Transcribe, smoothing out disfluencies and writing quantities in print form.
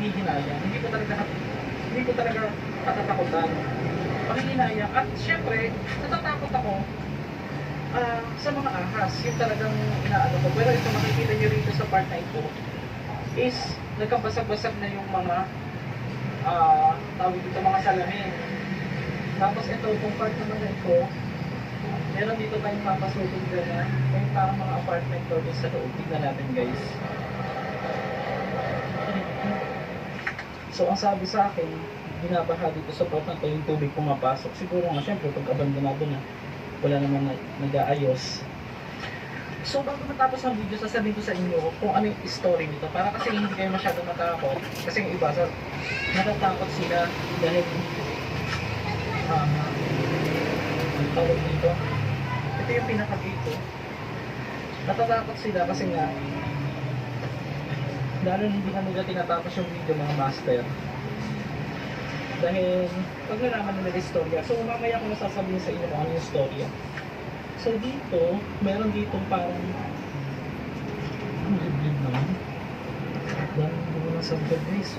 panghihinayang. Hindi ko talaga katatakutan. Panghihinayang. At syempre, natatakot ako sa mga ahas. Yung talagang inaano ko. Pero ito makikita nyo rito sa part na ito is nagkabasag-basag na yung mga tawag dito mga salamin. Tapos ito, itong part naman na ito, meron dito tayong papasukin dyan na may parang mga apartment to sa loob. Tignan natin guys. So ang sabi sa akin, binabaha dito sa part na to yung tubig pumapasok. Siguro nga syempre pag abandonado na, wala naman nag-aayos. So bago matapos ang video, sasabihin ko sa inyo kung ano yung story nito. Para kasi hindi kayo masyadong matakot. Kasi yung iba, natatakot sila dahil ang tawag dito. Ito yung pinaka-dito. Natatakot sila kasi nga lalo hindi na nila tinatapos yung video mga master. Dahil pag nalaman nila yung istorya. So mamaya ko nasasabihin sa inyo kung ano yung istorya. So dito, meron dito parang ang liblib naman. Dami mo ng sabag guys.